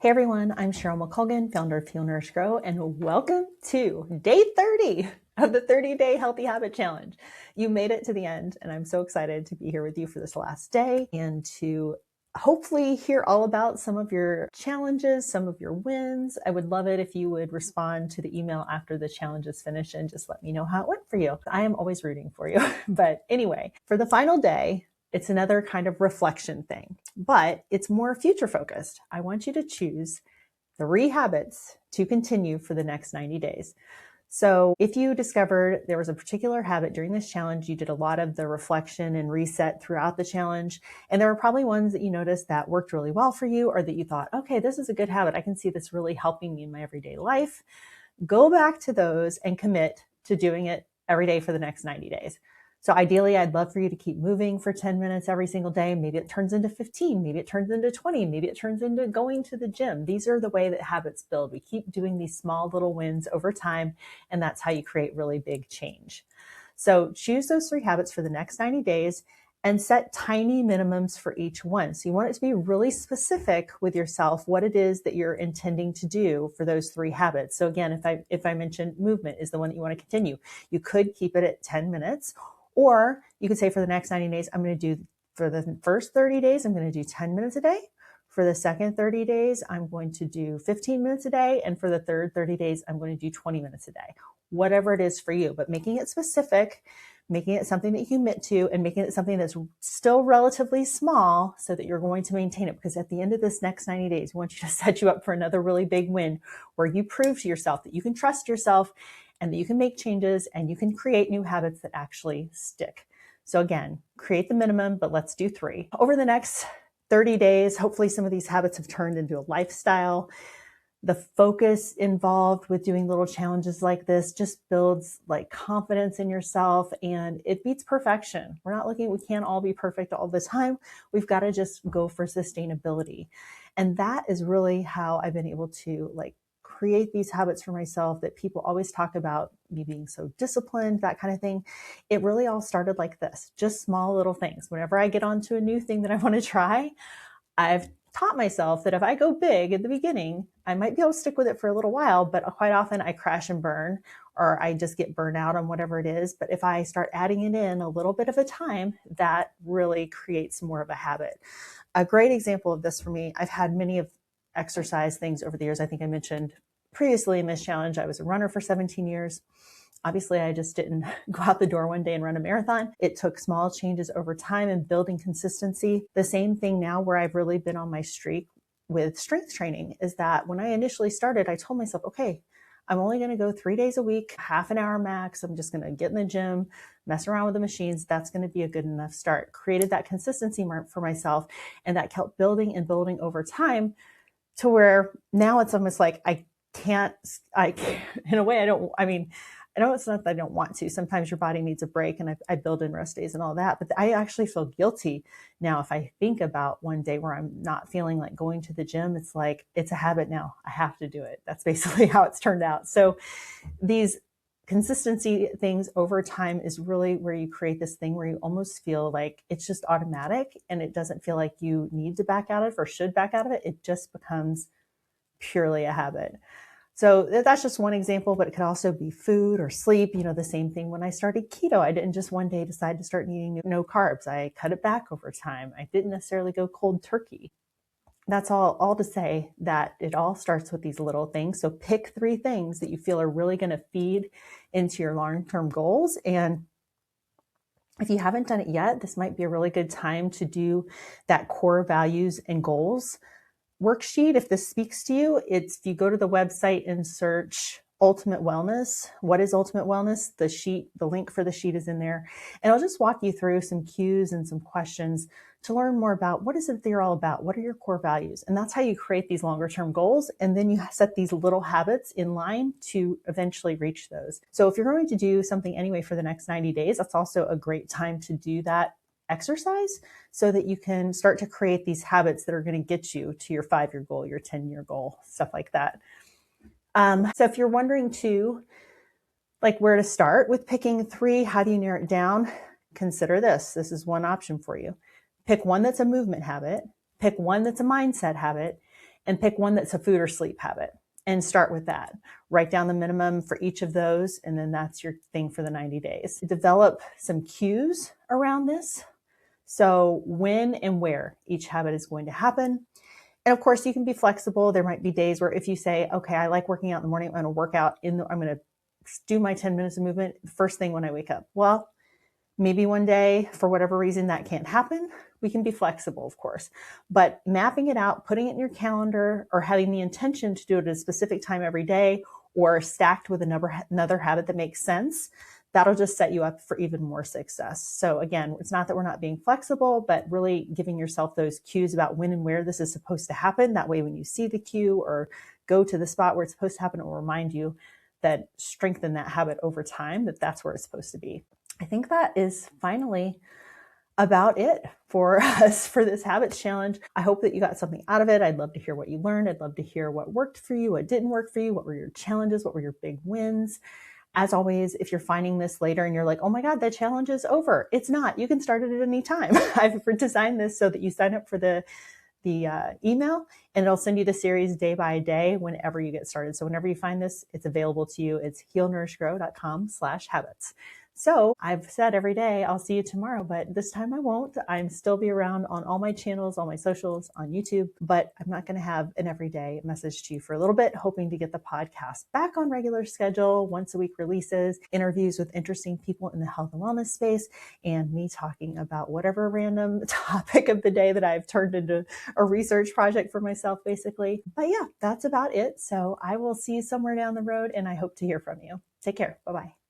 Hey everyone, I'm Cheryl McColgan, founder of Feel Nourish Grow, and welcome to day 30 of the 30-day Healthy Habit Challenge. You made it to the end, and I'm so excited to be here with you for this last day and to hopefully hear all about some of your challenges, some of your wins. I would love it if you would respond to the email after the challenge is finished and just let me know how it went for you. I am always rooting for you. But anyway, for the final day, it's another kind of reflection thing, but it's more future focused. I want you to choose 3 habits to continue for the next 90 days. So if you discovered there was a particular habit during this challenge, you did a lot of the reflection and reset throughout the challenge, and there were probably ones that you noticed that worked really well for you, or that you thought, okay, this is a good habit. I can see this really helping me in my everyday life. Go back to those and commit to doing it every day for the next 90 days. So ideally, I'd love for you to keep moving for 10 minutes every single day. Maybe it turns into 15, maybe it turns into 20, maybe it turns into going to the gym. These are the way that habits build. We keep doing these small little wins over time, and that's how you create really big change. So choose those 3 habits for the next 90 days and set tiny minimums for each one. So you want it to be really specific with yourself, what it is that you're intending to do for those 3 habits. So again, if I mentioned movement is the one that you want to continue, you could keep it at 10 minutes, or you could say for the next 90 days, I'm going to do, for the first 30 days, I'm going to do 10 minutes a day. For the second 30 days, I'm going to do 15 minutes a day. And for the third 30 days, I'm going to do 20 minutes a day, whatever it is for you, but making it specific, making it something that you commit to, and making it something that's still relatively small so that you're going to maintain it. Because at the end of this next 90 days, we want you to set you up for another really big win where you prove to yourself that you can trust yourself and that you can make changes and you can create new habits that actually stick. So again, create the minimum, but let's do 3. Over the next 30 days, hopefully some of these habits have turned into a lifestyle. The focus involved with doing little challenges like this just builds like confidence in yourself, and it beats perfection. We can't all be perfect all the time. We've got to just go for sustainability. And that is really how I've been able to create these habits for myself that people always talk about, me being so disciplined, that kind of thing. It really all started like this, just small little things. Whenever I get onto a new thing that I want to try, I've taught myself that if I go big at the beginning, I might be able to stick with it for a little while, but quite often I crash and burn, or I just get burned out on whatever it is. But if I start adding it in a little bit of a time, that really creates more of a habit. A great example of this for me, I've had many of exercise things over the years. I think I mentioned previously in this challenge, I was a runner for 17 years. Obviously, I just didn't go out the door one day and run a marathon. It took small changes over time and building consistency. The same thing now where I've really been on my streak with strength training is that when I initially started, I told myself, okay, I'm only going to go 3 days a week, half an hour max. I'm just going to get in the gym, mess around with the machines. That's going to be a good enough start. Created that consistency mark for myself, and that kept building and building over time to where now it's almost like I can't, in a way, I know it's not that I don't want to. Sometimes your body needs a break, and I build in rest days and all that. But I actually feel guilty now if I think about one day where I'm not feeling like going to the gym. It's like, it's a habit now. I have to do it. That's basically how it's turned out. So these consistency things over time is really where you create this thing where you almost feel like it's just automatic, and it doesn't feel like you need to back out of it or should back out of it. It just becomes purely a habit. So that's just one example, but it could also be food or sleep. The same thing when I started keto. I didn't just one day decide to start eating no carbs. I cut it back over time. I didn't necessarily go cold turkey. That's all to say that it all starts with these little things. So pick 3 things that you feel are really going to feed into your long-term goals. And if you haven't done it yet, this might be a really good time to do that core values and goals worksheet. If this speaks to you, if you go to the website and search Ultimate Wellness, what is Ultimate Wellness? The link for the sheet is in there. And I'll just walk you through some cues and some questions to learn more about what is it that you're all about? What are your core values? And that's how you create these longer term goals. And then you set these little habits in line to eventually reach those. So if you're going to do something anyway for the next 90 days, that's also a great time to do that exercise so that you can start to create these habits that are going to get you to your 5-year goal, your 10-year goal, stuff like that. So if you're wondering too, where to start with picking 3, how do you narrow it down? Consider this. This is one option for you. Pick one that's a movement habit, pick one that's a mindset habit, and pick one that's a food or sleep habit and start with that. Write down the minimum for each of those, and then that's your thing for the 90 days. Develop some cues around this. So when and where each habit is going to happen. And of course, you can be flexible. There might be days where if you say, okay, I like working out in the morning, I'm going to work out I'm going to do my 10 minutes of movement first thing when I wake up. Well, maybe one day, for whatever reason, that can't happen. We can be flexible, of course, but mapping it out, putting it in your calendar, or having the intention to do it at a specific time every day, or stacked with another habit that makes sense, that'll just set you up for even more success. So again, it's not that we're not being flexible, but really giving yourself those cues about when and where this is supposed to happen. That way, when you see the cue or go to the spot where it's supposed to happen, it will remind you that strengthen that habit over time, that's where it's supposed to be. I think that is finally about it for us for this habits challenge. I hope that you got something out of it. I'd love to hear what you learned. I'd love to hear what worked for you, what didn't work for you, what were your challenges, what were your big wins. As always, if you're finding this later and you're like, oh my God, the challenge is over. It's not. You can start it at any time. I've designed this so that you sign up for the email, and it'll send you the series day by day whenever you get started. So whenever you find this, it's available to you. It's healnourishgrow.com/habits. So I've said every day, I'll see you tomorrow, but this time I won't. I'm still be around on all my channels, all my socials, on YouTube, but I'm not going to have an everyday message to you for a little bit, hoping to get the podcast back on regular schedule, once a week releases, interviews with interesting people in the health and wellness space, and me talking about whatever random topic of the day that I've turned into a research project for myself, basically. But yeah, that's about it. So I will see you somewhere down the road, and I hope to hear from you. Take care. Bye-bye.